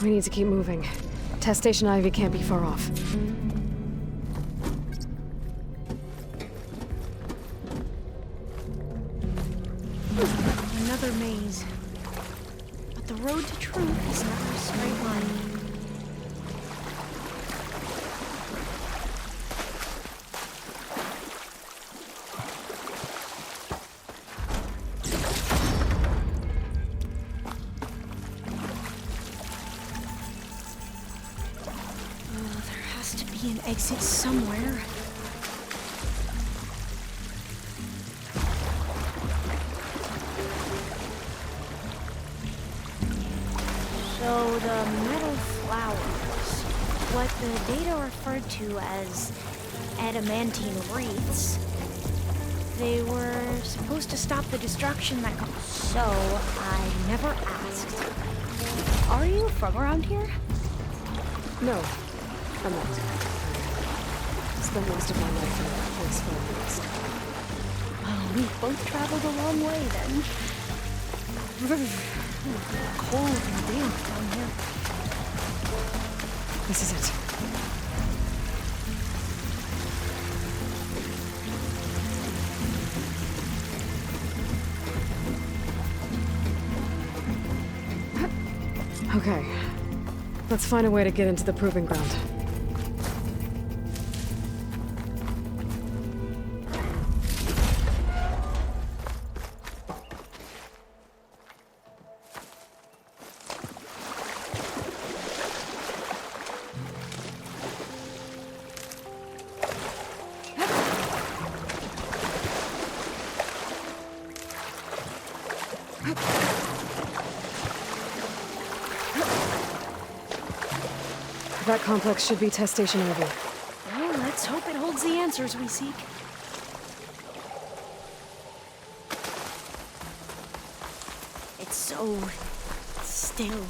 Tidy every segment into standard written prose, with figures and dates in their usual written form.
We need to keep moving. Test Station Ivy can't be far off. Another maze. But the road to truth is never a straight line. An exit somewhere. So the metal flowers, what the data referred to as adamantine wreaths, they were supposed to stop the destruction that comes. So I never asked. Are you from around here? No, I'm not. Spent most of my life in a place full of mist. Oh, we both traveled a long way then. Cold and damp down here. This is it. Okay. Let's find a way to get into the proving ground. That complex should be Test Station Ivy. Well, let's hope it holds the answers we seek. It's so still.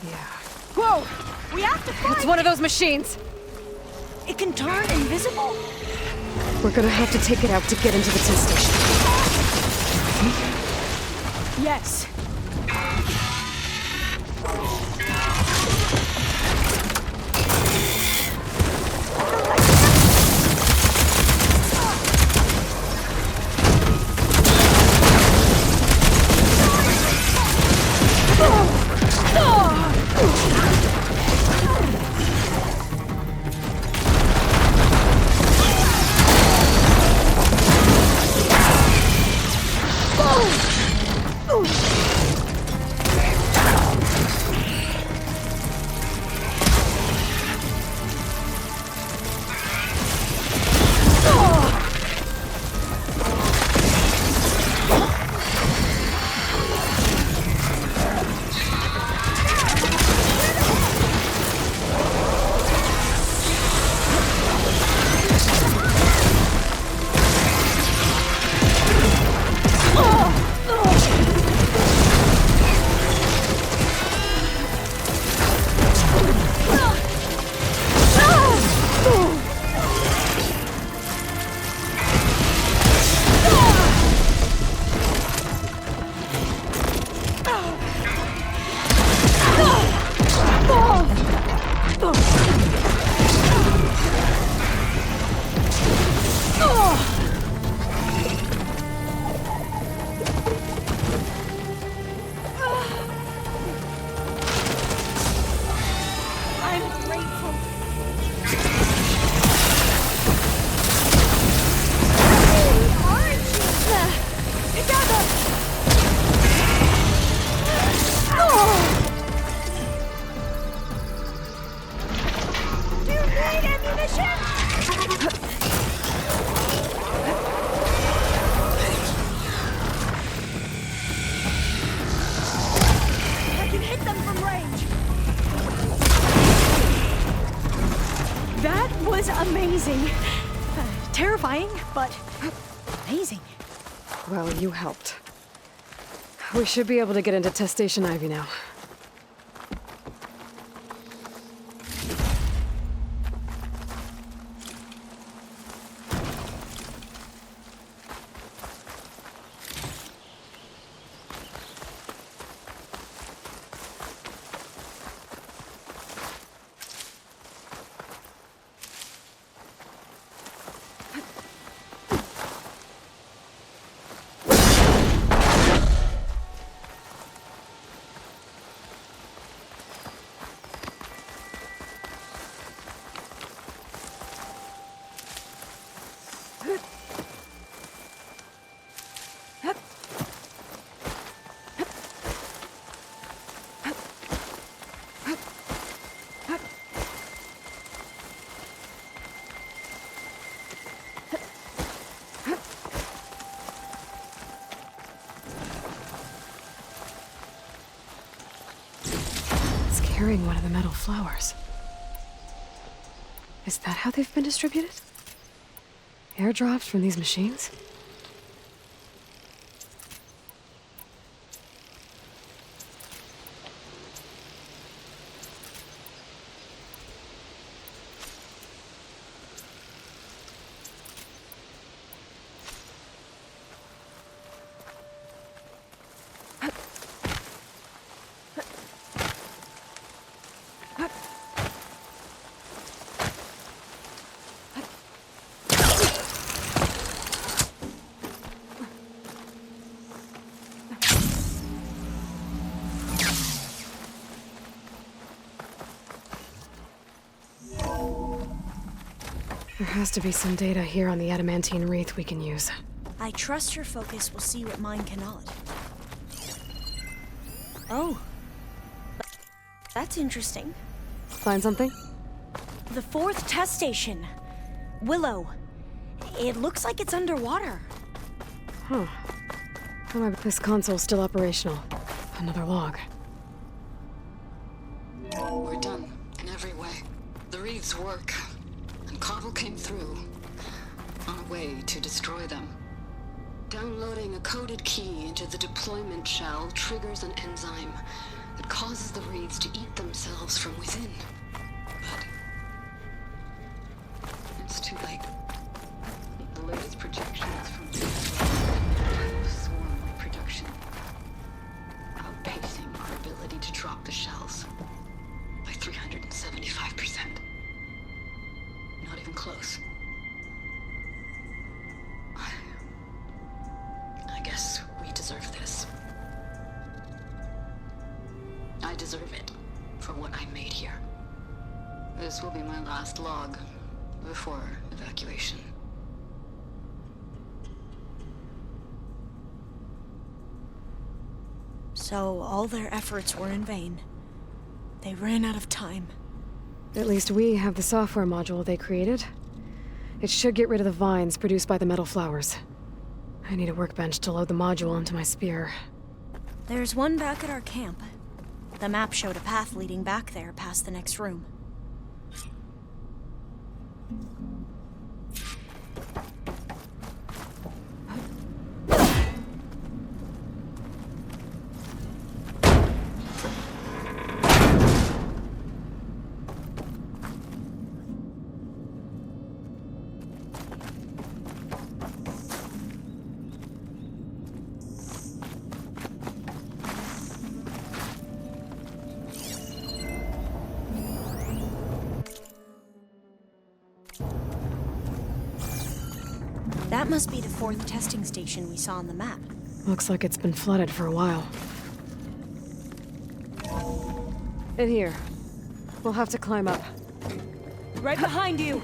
Yeah. Whoa! We have to find It's one of those machines! it can turn invisible? We're gonna have to take it out to get into the test station. Yes. Amazing. Terrifying, but amazing. Well, you helped. We should be able to get into Test Station Ivy now. carrying one of the metal flowers. Is that how they've been distributed? Airdropped from these machines? There has to be some data here on the adamantine wreath we can use. I trust your focus will see what mine cannot. Oh. That's interesting. Find something? The 4th test station. Willow. It looks like it's underwater. Huh. This console's still operational. Another log. We're done, in every way. The wreaths work. And Cottle came through, on a way to destroy them. Downloading a coded key into the deployment shell triggers an enzyme that causes the wreaths to eat themselves from within. But it's too late. The latest projections from swarm reproduction, outpacing our ability to drop the shells by 375%. Not even close. I guess we deserve this. I deserve it for what I made here. This will be my last log before evacuation. So all their efforts were in vain. They ran out of time. At least we have the software module they created. It should get rid of the vines produced by the metal flowers. I need a workbench to load the module into my spear. There's one back at our camp. The map showed a path leading back there past the next room. That must be the 4th testing station we saw on the map. Looks like it's been flooded for a while. In here. We'll have to climb up. Right behind you!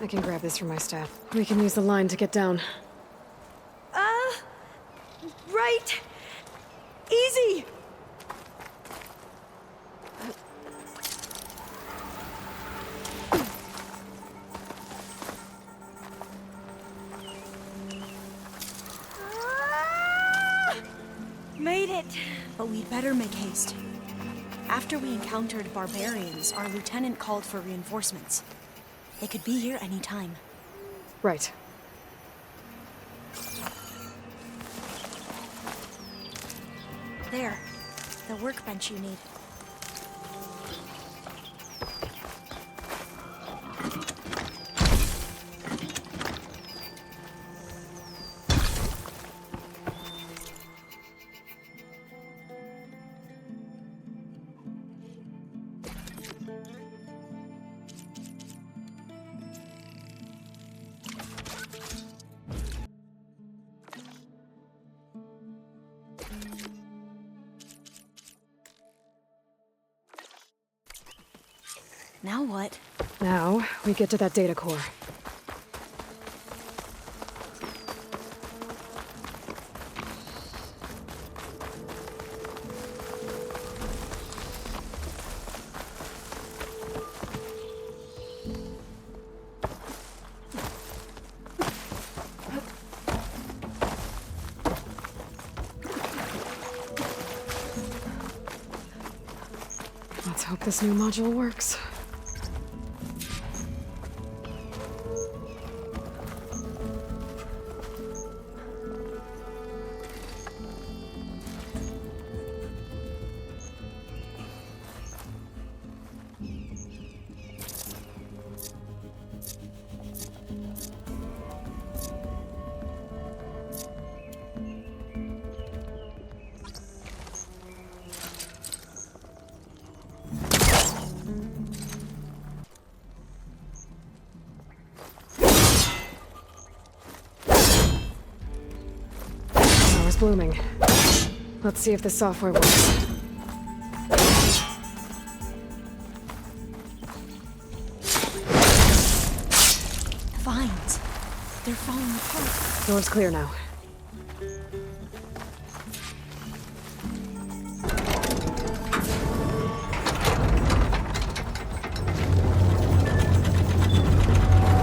I can grab this from my staff. We can use the line to get down. Right! Easy! Made it! But we'd better make haste. After we encountered barbarians, our lieutenant called for reinforcements. They could be here any time. Right. There. The workbench you need. Now what? Now, we get to that data core. Let's hope this new module works. Power's blooming. Let's see if the software works. Vines. They're falling apart. Door's clear now.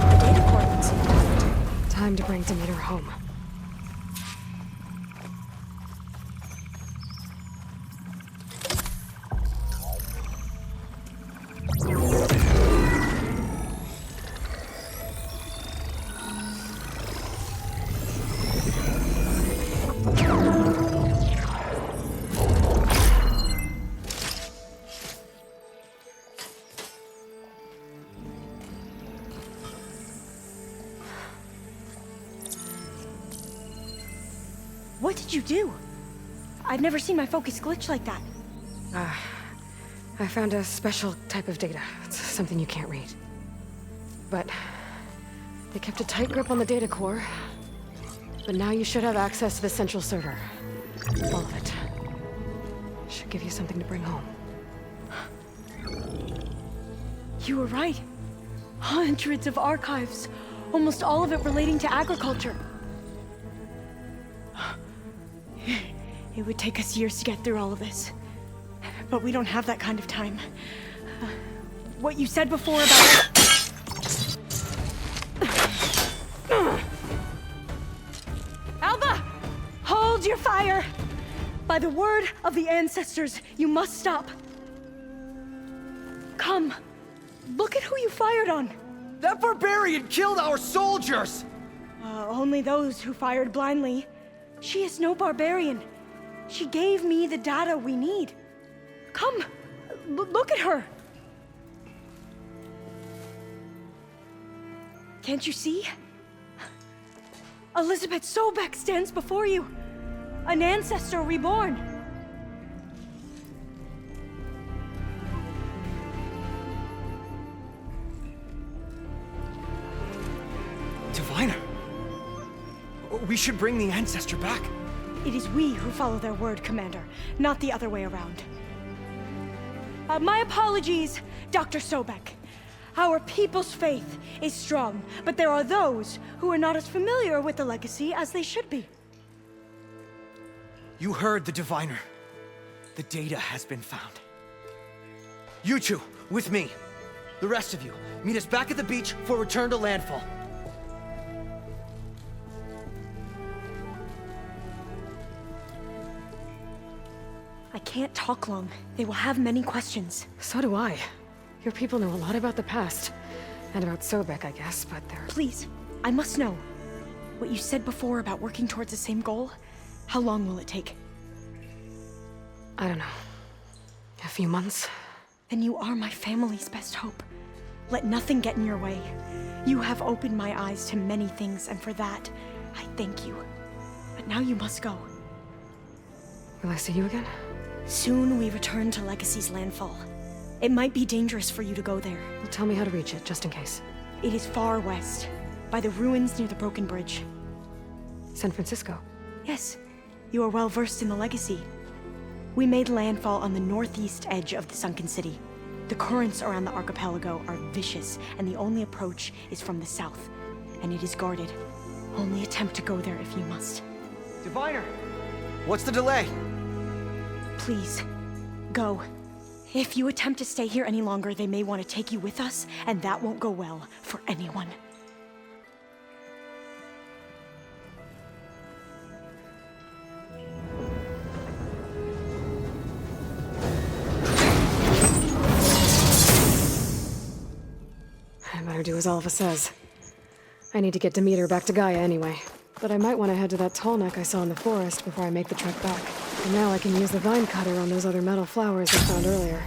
The data coordinates intact. Time to bring Demeter home. What did you do? I've never seen my focus glitch like that. I found a special type of data. It's something you can't read. But they kept a tight grip on the data core. But now you should have access to the central server. All of it. Should give you something to bring home. You were right. Hundreds of archives. Almost all of it relating to agriculture. It would take us years to get through all of this. But we don't have that kind of time. What you said before about... Alba! Hold your fire! By the word of the ancestors, you must stop. Come. Look at who you fired on. That barbarian killed our soldiers! Only those who fired blindly. She is no barbarian. She gave me the data we need. Come, look at her. Can't you see? Elizabeth Sobek stands before you. An ancestor reborn. Diviner! We should bring the ancestor back. It is we who follow their word, Commander, not the other way around. My apologies, Dr. Sobek. Our people's faith is strong, but there are those who are not as familiar with the legacy as they should be. You heard the diviner. The data has been found. You two, with me. The rest of you, meet us back at the beach for return to landfall. I can't talk long. They will have many questions. So do I. Your people know a lot about the past. And about Sobek, I guess, but they're... Please, I must know. What you said before about working towards the same goal, how long will it take? I don't know. A few months? Then you are my family's best hope. Let nothing get in your way. You have opened my eyes to many things, and for that, I thank you. But now you must go. Will I see you again? Soon we return to Legacy's landfall. It might be dangerous for you to go there. Well, tell me how to reach it, just in case. It is far west, by the ruins near the broken bridge. San Francisco? Yes, you are well versed in the Legacy. We made landfall on the northeast edge of the sunken city. The currents around the archipelago are vicious, and the only approach is from the south. And it is guarded. Only attempt to go there if you must. Diviner! What's the delay? Please, go. If you attempt to stay here any longer, they may want to take you with us, and that won't go well for anyone. better do as Alva says. I need to get Demeter back to Gaia anyway. But I might want to head to that tall neck I saw in the forest before I make the trek back. And now I can use the vine cutter on those other metal flowers I found earlier.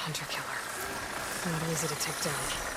Hunter killer. Not easy to take down.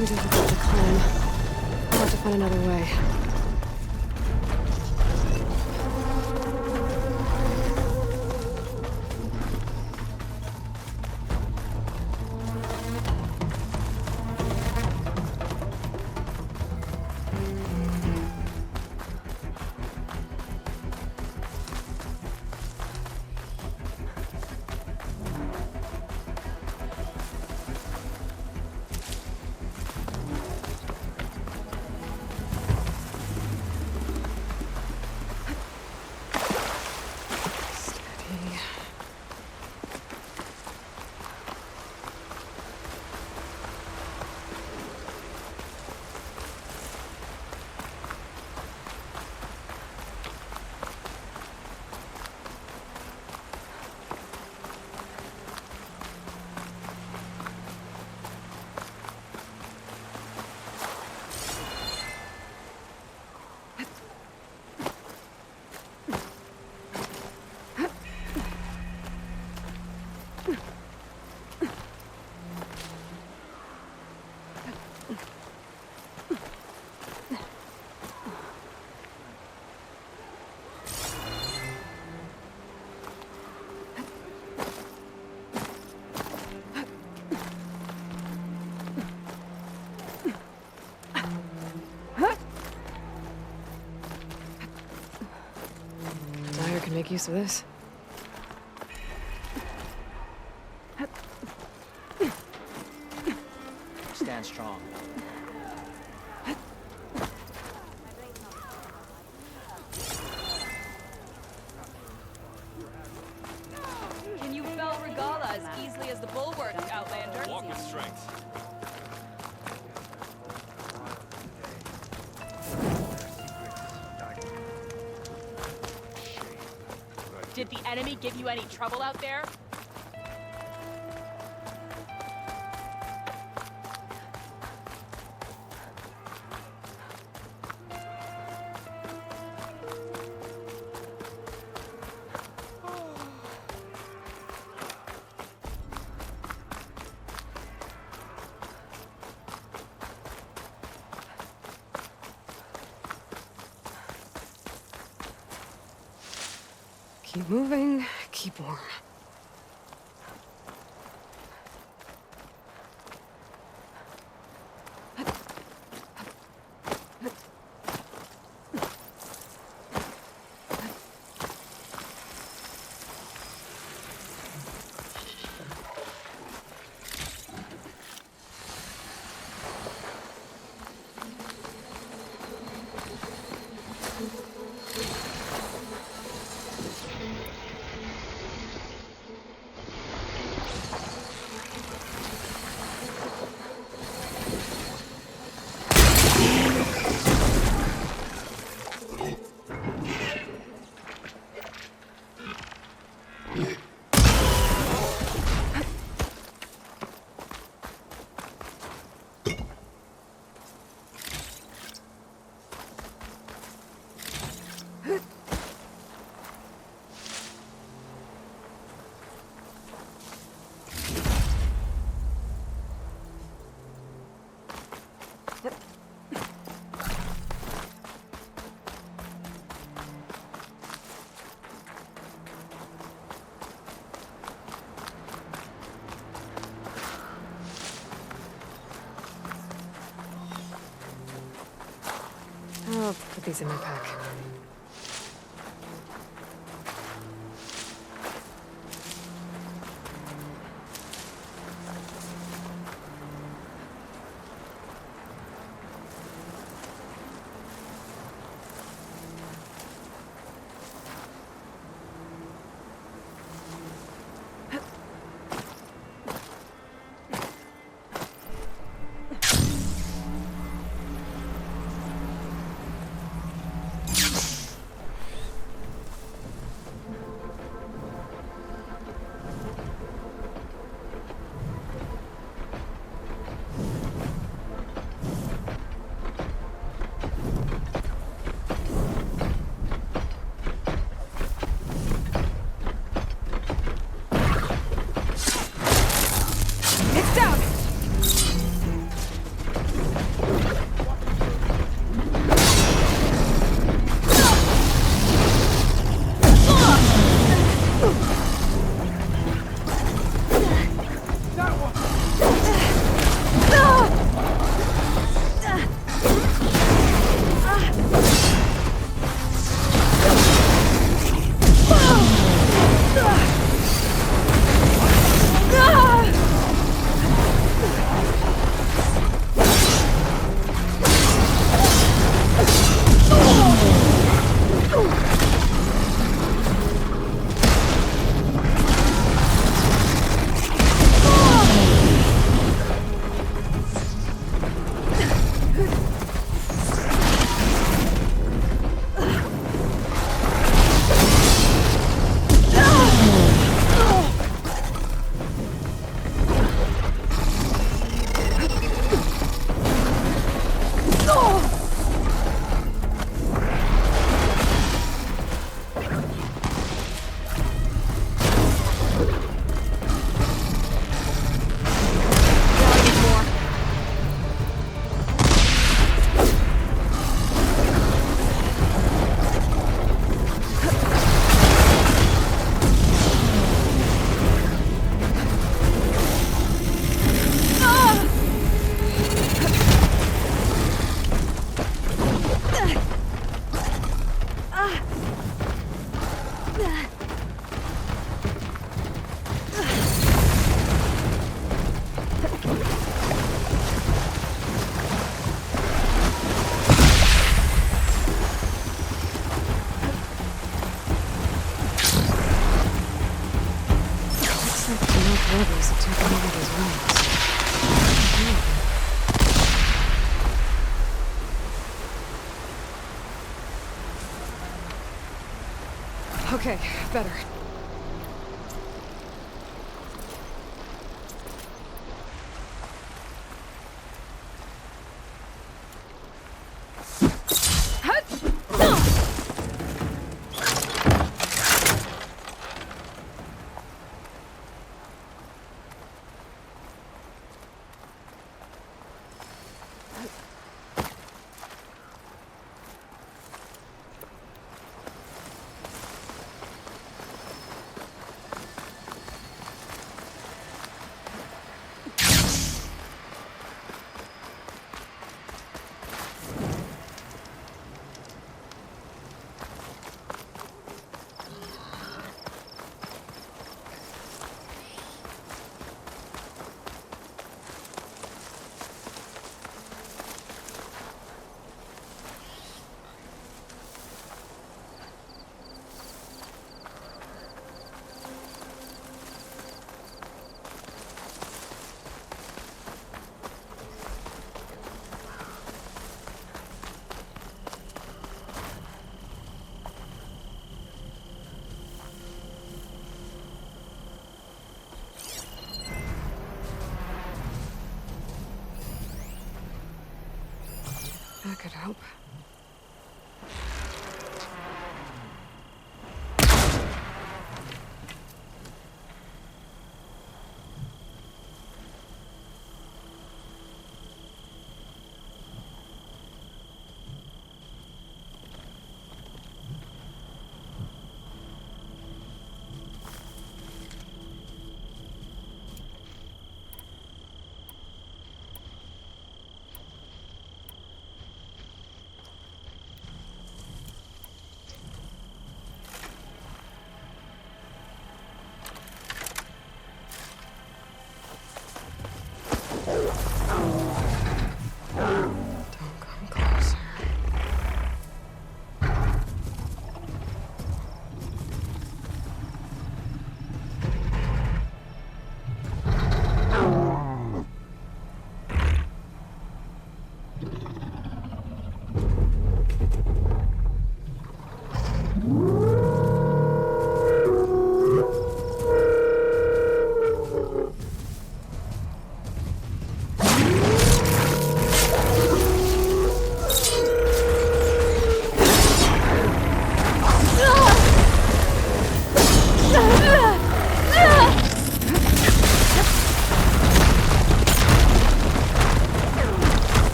too difficult to climb. I'll have to find another way. Can make use of this. Stand strong. Can you fell Regala as easily as the bulwark, Outlander? Walk with strength. Did the enemy give you any trouble out there? Keep moving, keep warm. I'll put these in my pack. Dark rebels attacking over these ruins. Okay, better. That could help.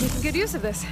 making good use of this.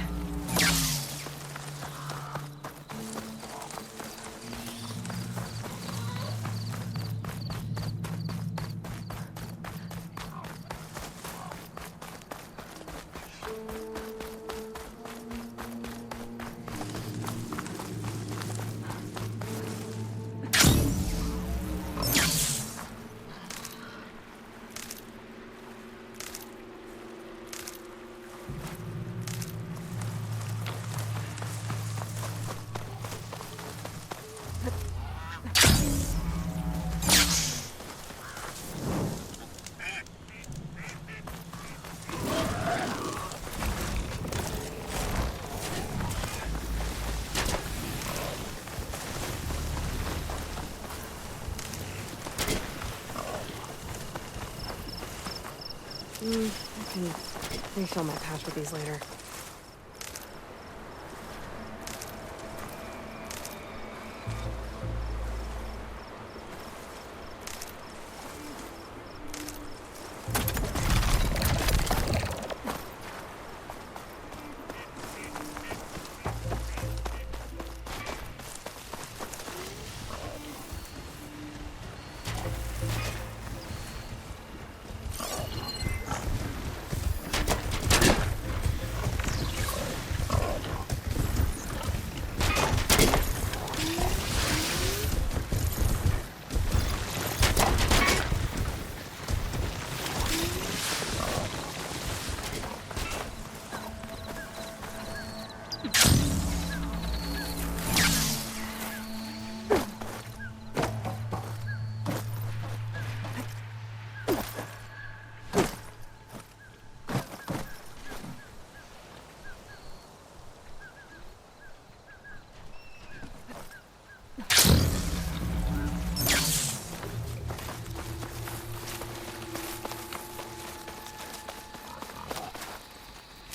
I can refill my pouch with these later.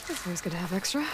It's always good to have extra.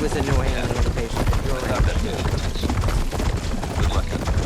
was annoying on the patient. You're right. Not that good. Good luck out there.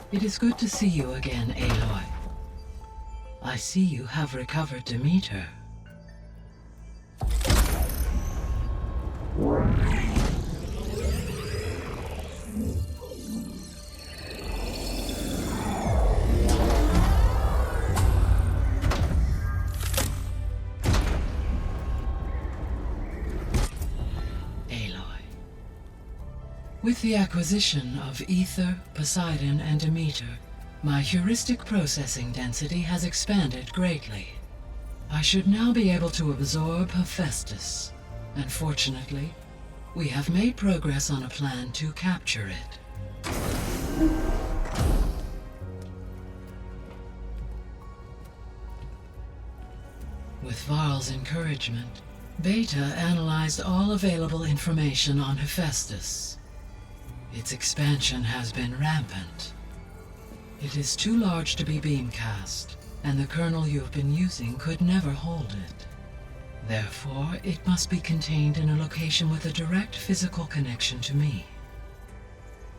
It is good to see you again, Aloy. I see you have recovered Demeter. With the acquisition of Ether, Poseidon, and Demeter, my heuristic processing density has expanded greatly. I should now be able to absorb Hephaestus, and fortunately, we have made progress on a plan to capture it. With Varl's encouragement, Beta analyzed all available information on Hephaestus. Its expansion has been rampant. It is too large to be beamcast, and the kernel you've been using could never hold it. Therefore, it must be contained in a location with a direct physical connection to me.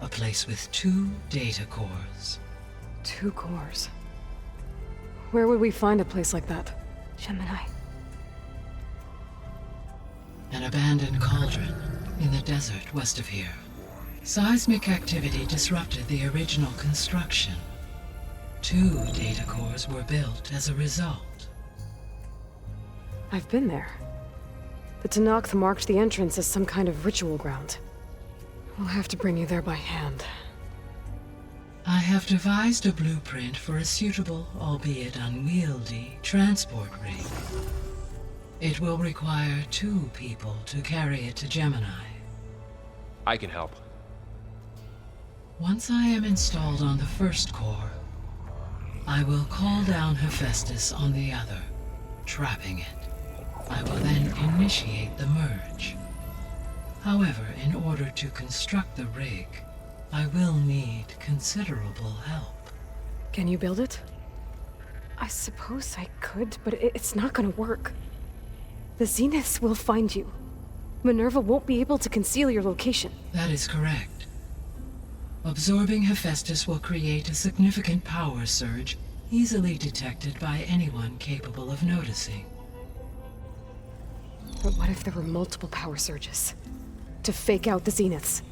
A place with 2 data cores. 2 cores. Where would we find a place like that? Gemini. An abandoned cauldron in the desert west of here. Seismic activity disrupted the original construction. 2 data cores were built as a result. I've been there. The Tenakth marked the entrance as some kind of ritual ground. We'll have to bring you there by hand. I have devised a blueprint for a suitable, albeit unwieldy, transport rig. It will require 2 people to carry it to Gemini. I can help. Once I am installed on the first core, I will call down Hephaestus on the other, trapping it. I will then initiate the merge. However, in order to construct the rig, I will need considerable help. Can you build it? I suppose I could, but it's not gonna work. The Zeniths will find you. Minerva won't be able to conceal your location. That is correct. Absorbing Hephaestus will create a significant power surge, easily detected by anyone capable of noticing. But what if there were multiple power surges? To fake out the Zeniths?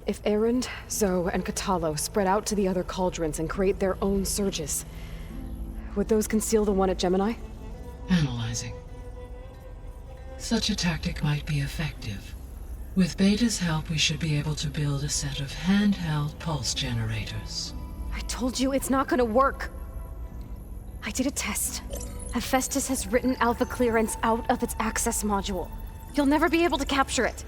If Erend, Zoe, and Katalo spread out to the other cauldrons and create their own surges, would those conceal the one at Gemini? Analyzing. Such a tactic might be effective. With Beta's help, we should be able to build a set of handheld pulse generators. I told you it's not gonna work. I did a test. Hephaestus has written Alpha clearance out of its access module. You'll never be able to capture it.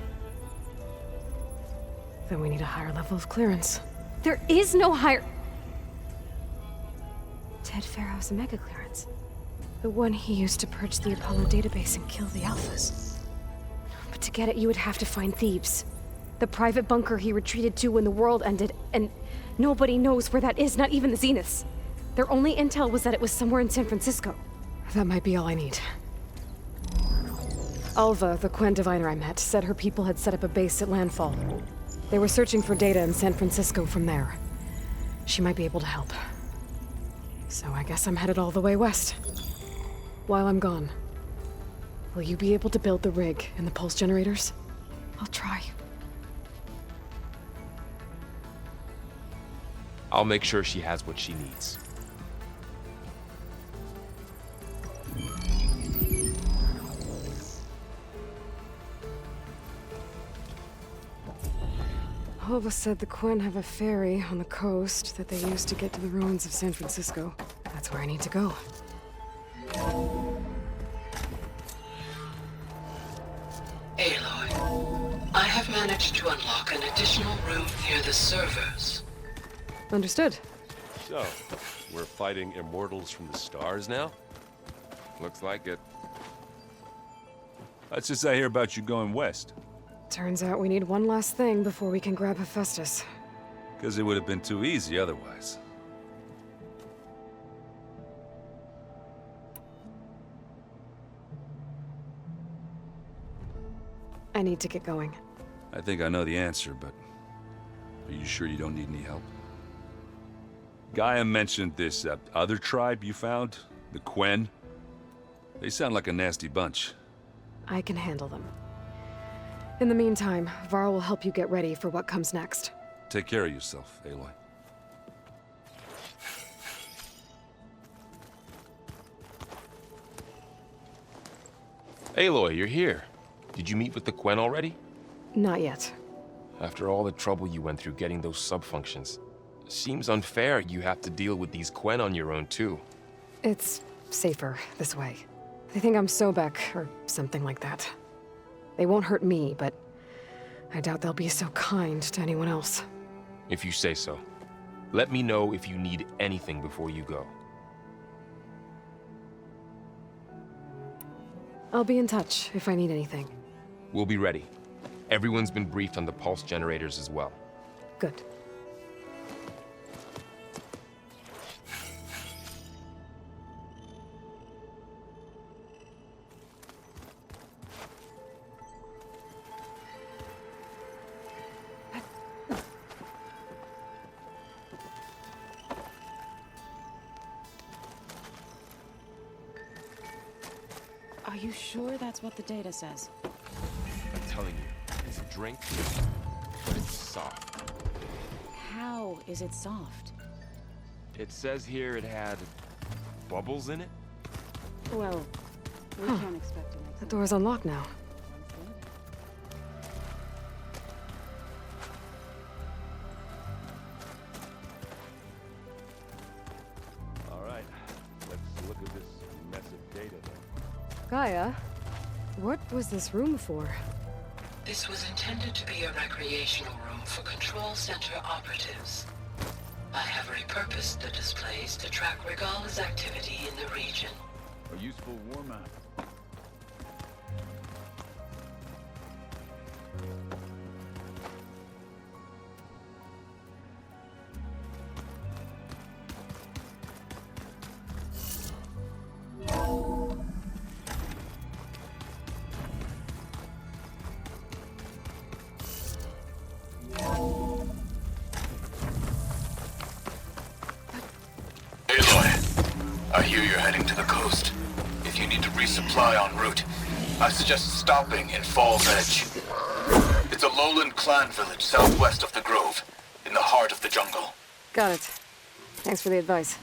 Then we need a higher level of clearance. There is no higher... Ted Pharaoh's mega clearance. The one he used to purge the Apollo database and kill the Alphas. But to get it, you would have to find Thebes. The private bunker he retreated to when the world ended, and nobody knows where that is, not even the Zeniths. Their only intel was that it was somewhere in San Francisco. That might be all I need. Alva, the Quen diviner I met, said her people had set up a base at Landfall. They were searching for data in San Francisco from there. She might be able to help. So I guess I'm headed all the way west. While I'm gone, will you be able to build the rig and the pulse generators? I'll try. I'll make sure she has what she needs. Alva said the Quen have a ferry on the coast that they use to get to the ruins of San Francisco. That's where I need to go. Aloy, I have managed to unlock an additional room near the servers. Understood. So, we're fighting immortals from the stars now? Looks like it. That's just I hear about you going west. Turns out we need one last thing before we can grab Hephaestus. Because it would have been too easy otherwise. I need to get going. I think I know the answer, but are you sure you don't need any help? Gaia mentioned this other tribe you found, the Quen. They sound like a nasty bunch. I can handle them. In the meantime, Varl will help you get ready for what comes next. Take care of yourself, Aloy. Aloy, you're here. Did you meet with the Quen already? Not yet. After all the trouble you went through getting those sub-functions, seems unfair you have to deal with these Quen on your own too. It's safer this way. They think I'm Sobek, or something like that. They won't hurt me, but I doubt they'll be so kind to anyone else. If you say so. Let me know if you need anything before you go. I'll be in touch if I need anything. We'll be ready. Everyone's been briefed on the pulse generators as well. Good. Are you sure that's what the data says? I'm telling you, it's a drink, but it's soft. How is it soft? It says here it had bubbles in it? Well, we can't expect to make The door's unlocked now. All right, let's look at this mess of data then. Gaia, what was this room for? This was intended to be a recreational room for Control Center operatives. I have repurposed the displays to track Regala's activity in the region. A useful warm-up. I hear you're heading to the coast. If you need to resupply en route, I suggest stopping in Falls Edge. It's a lowland clan village southwest of the Grove, in the heart of the jungle. Got it. Thanks for the advice.